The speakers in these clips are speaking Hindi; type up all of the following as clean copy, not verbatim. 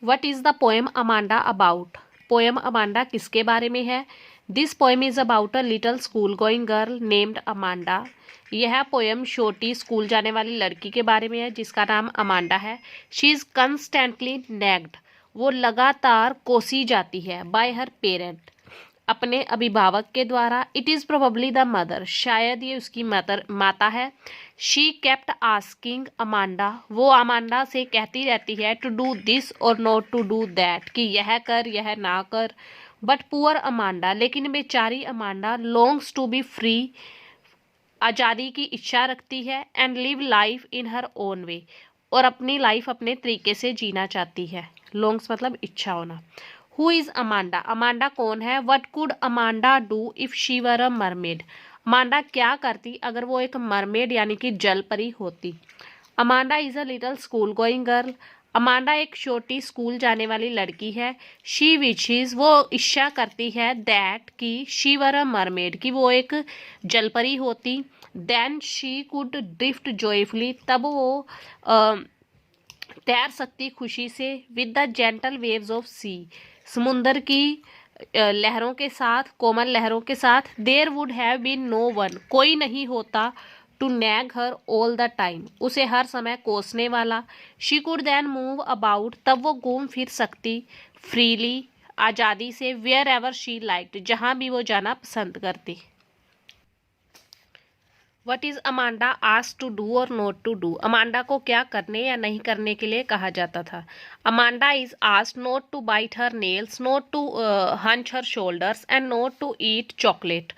What is the poem Amanda about? Poem Amanda किसके बारे में है? This poem is about a little school going girl named Amanda. यह पोएम छोटी स्कूल जाने वाली लड़की के बारे में है जिसका नाम अमांडा है। शी इज़ कंस्टेंटली नेग्ड, वो लगातार कोसी जाती है, बाय हर पेरेंट, अपने अभिभावक के द्वारा। It is probably the mother, शायद ये उसकी माता है। शी केप्ट आस्किंग अमांडा, वो अमांडा से कहती रहती है to do this or not to do that, कि यह कर यह ना कर। बट पुअर अमांडा, लेकिन बेचारी Amanda longs to be free, आज़ादी की इच्छा रखती है। And live life in her own way, और अपनी लाइफ अपने तरीके से जीना चाहती है। लॉन्ग्स मतलब इच्छा होना। Who is Amanda? अमांडा कौन है? What could Amanda do if she were a mermaid? Amanda क्या करती अगर वो एक मरमेड यानी कि जल परी होती? Amanda is a little school going girl, Amanda एक छोटी स्कूल जाने वाली लड़की है। शी विशेज, वो इच्छा करती है, दैट कि शी वर अ मरमेड, कि वो एक जलपरी होती। Then she could drift joyfully, तब वो तैर सकती खुशी से। With the gentle waves of sea, समुंदर की लहरों के साथ, कोमल लहरों के साथ। There would have been no one, कोई नहीं होता, to nag her all the time, उसे हर समय कोसने वाला। She could then move about, तब वो घूम फिर सकती, फ्रीली, आज़ादी से। वेयर एवर शी लाइक्ड, जहाँ भी वो जाना पसंद करती। What is Amanda asked to do or not to do? Amanda को क्या करने या नहीं करने के लिए कहा जाता था? Amanda is asked not to bite her nails, not to hunch her shoulders and not to eat chocolate.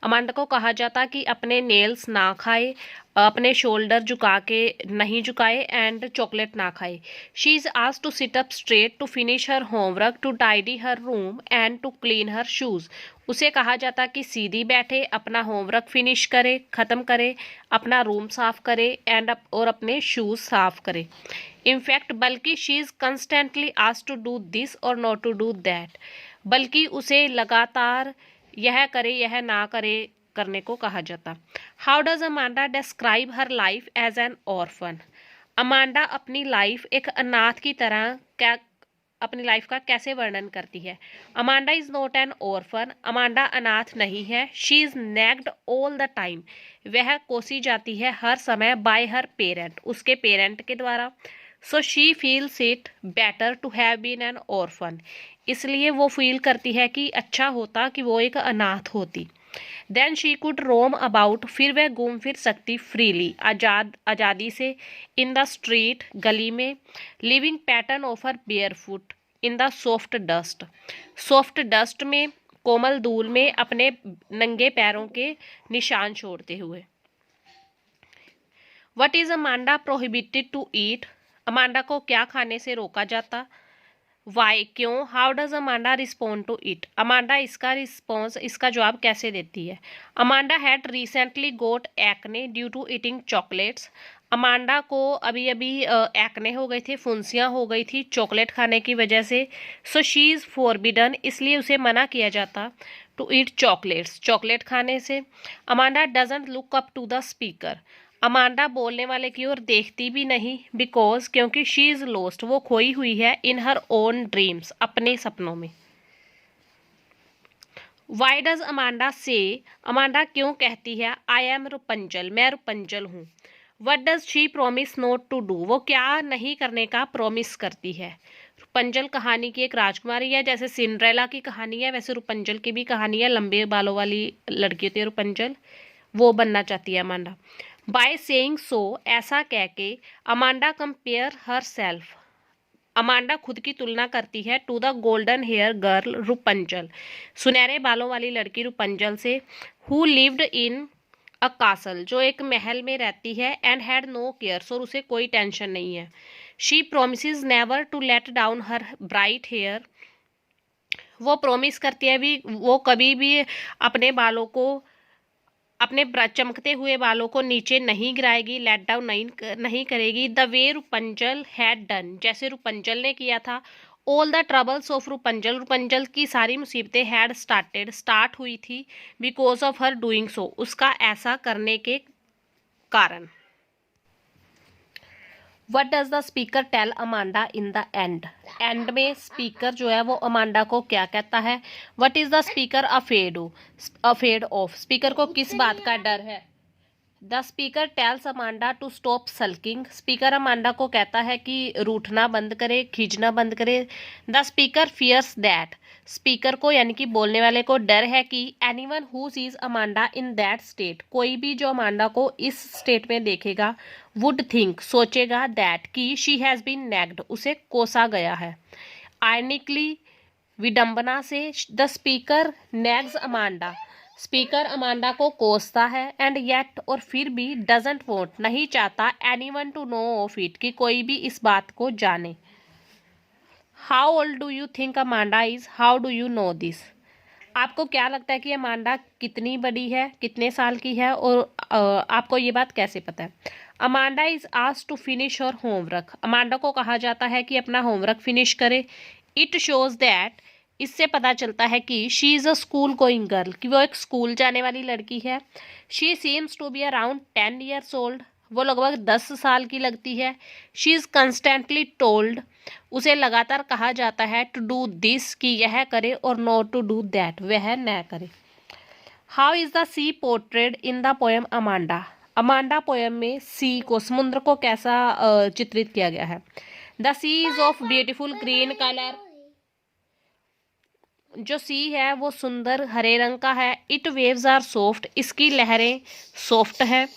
Amanda को कहा जाता कि अपने नेल्स ना खाए, अपने शोल्डर झुका के नहीं झुकाए, एंड चॉकलेट ना खाए। She is asked to sit up straight, to finish her homework, to tidy her room and to clean her shoes. उसे कहा जाता कि सीधी बैठे, अपना होमवर्क फिनिश करे, ख़त्म करे, अपना रूम साफ करे, एंड और अपने शूज़ साफ करे। इनफैक्ट बल्कि she is constantly asked to do this or not to do that, बल्कि उसे लगातार यह करे यह ना करे करने को कहा जाता। How does Amanda describe her life as an orphan? Amanda अपनी लाइफ एक अनाथ की तरह क्या अपनी लाइफ का कैसे वर्णन करती है? Amanda is not an orphan, Amanda अनाथ नहीं है। She is nagged all the time, वह कोसी जाती है हर समय, बाय हर पेरेंट, उसके पेरेंट के द्वारा। So she feels it better to have been an orphan, इसलिए वो फील करती है कि अच्छा होता कि वो एक अनाथ होती। Then she could roam about, फिर वह घूम फिर सकती फ्रीली, आज़ादी से। इन द स्ट्रीट, गली में। Living pattern of her bear foot in the soft dust, soft dust में, कोमल धूल में, अपने नंगे पैरों के निशान छोड़ते हुए। What is Amanda prohibited to eat? Amanda को क्या खाने से रोका जाता? वाई, क्यों? How does Amanda respond to it? Amanda इसका रिस्पॉन्स, इसका जवाब कैसे देती है? Amanda had recently got acne due to eating chocolates, Amanda को अभी अभी एक्ने हो गए थे, फुंसियाँ हो गई थी चॉकलेट खाने की वजह से। सो शी इज़ फॉरबिडन, इसलिए उसे मना किया जाता टू ईट चॉकलेट्स, चॉकलेट खाने से। Amanda doesn't look up to the speaker, Amanda बोलने वाले की ओर देखती भी नहीं, बिकॉज, क्योंकि शी इज लोस्ट, वो खोई हुई है, इन हर ओन ड्रीम्स, अपने सपनों में। Why does Amanda say, Amanda क्यों कहती है आई एम रुपंजल, मैं रुपंजल हूँ? What does she promise not to do, वो क्या नहीं करने का प्रोमिस करती है? रुपंजल कहानी की एक राजकुमारी है, जैसे सिंड्रेला की कहानी है वैसे रुपंजल की भी कहानी है, लंबे बालों वाली लड़की होती है रुपंजल, वो बनना चाहती है अमांडा। बाय सेइंग सो, ऐसा कह के, Amanda compare herself, Amanda खुद की तुलना करती है to the golden hair girl Rapunzel, सुनहरे बालों वाली लड़की रुपंजल से। Who lived in a castle, जो एक महल में रहती है, एंड हैड नो केयर्स, और उसे कोई टेंशन नहीं है। She promises never to let down her bright hair, वो प्रोमिस करती है भी वो कभी भी अपने बालों को, अपने चमकते हुए बालों को नीचे नहीं गिराएगी, लेट डाउन नहीं करेगी। The way Rapunzel had done, जैसे रुपंजल ने किया था। All the troubles of Rapunzel, Rapunzel की सारी मुसीबतें हैड स्टार्ट हुई थी, because of her doing so, उसका ऐसा करने के कारण। What does the speaker tell Amanda in the end? End में स्पीकर जो है वो अमांडा को क्या कहता है? What is the speaker afraid of? Speaker को किस बात का डर है? The speaker tells Amanda to stop sulking. Speaker Amanda को कहता है कि रूठना बंद करे, खींचना बंद करे। The speaker fears that. Speaker को यानी कि बोलने वाले को डर है कि anyone who sees Amanda in that state, कोई भी जो अमांडा को इस स्टेट में देखेगा, वुड थिंक, सोचेगा, दैट कि शी हैज़ बीन नेग्ड, उसे कोसा गया है। आयरनिकली, विडंबना से, the speaker nags Amanda. Speaker Amanda को कोसता है, एंड येट, और फिर भी, डजंट वॉन्ट, नहीं चाहता, anyone to know of it, कि कोई भी इस बात को जाने। How old do you think Amanda is? How do you know this? आपको क्या लगता है कि अमांडा कितनी बड़ी है, कितने साल की है, और आपको ये बात कैसे पता है? Amanda is asked to finish her homework. Amanda को कहा जाता है कि अपना होमवर्क फिनिश करे। इट शोज दैट, इससे पता चलता है कि she is a school going girl, कि वो एक स्कूल जाने वाली लड़की है। She seems to be around 10 years old, वो लगभग 10 साल की लगती है। शी इज़ कंस्टेंटली टोल्ड, उसे लगातार कहा जाता है, टू डू दिस, कि यह करे, और नॉट टू डू दैट, वह न करे। How is the sea portrayed in the poem Amanda? Amanda poem में सी को, समुद्र को कैसा चित्रित किया गया है? The sea is of beautiful green colour. जो सी है वो सुंदर हरे रंग का है। इट वेव्स आर सॉफ्ट, इसकी लहरें सॉफ्ट है।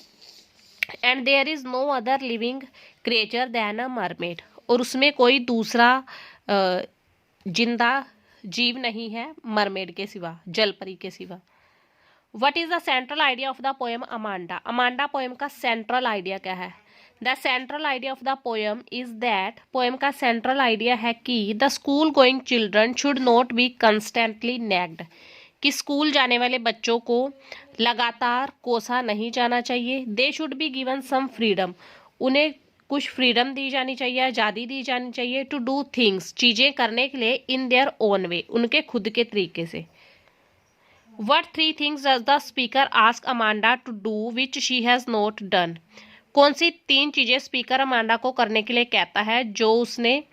And there is no other living creature than a mermaid, और उसमें कोई दूसरा जिंदा जीव नहीं है मरमेड के सिवा, जलपरी के सिवा। What is the central idea of the poem Amanda? Amanda poem का सेंट्रल आइडिया क्या है? The central idea of the poem is that, poem का सेंट्रल आइडिया है कि the school going children should not be constantly nagged, कि स्कूल जाने वाले बच्चों को लगातार कोसा नहीं जाना चाहिए। They should be given some freedom, उन्हें कुछ फ्रीडम दी जानी चाहिए, आज़ादी दी जानी चाहिए। टू डू थिंग्स, चीज़ें करने के लिए, इन देयर ओन वे, उनके खुद के तरीके से। What 3 things does the speaker ask Amanda to do which she has not done? कौन सी 3 चीज़ें स्पीकर अमांडा को करने के लिए कहता है जो उसने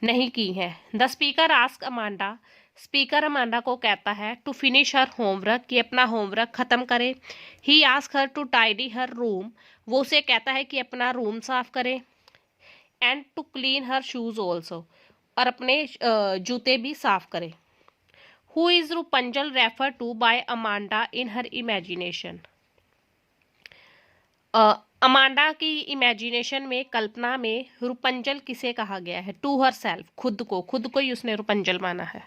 नहीं की है? The speaker ask Amanda, speaker Amanda को कहता है टू फिनिश हर होमवर्क, कि अपना होमवर्क ख़त्म करे। He asks her to tidy her room, वो उसे कहता है कि अपना रूम साफ करे। And to clean her shoes also, और अपने जूते भी साफ करे। Who is Rapunzel refer to by Amanda in her imagination? Amanda की इमेजिनेशन में, कल्पना में, रूपंजल किसे कहा गया है? टू हर सेल्फ, खुद को ही उसने रूपंजल माना है।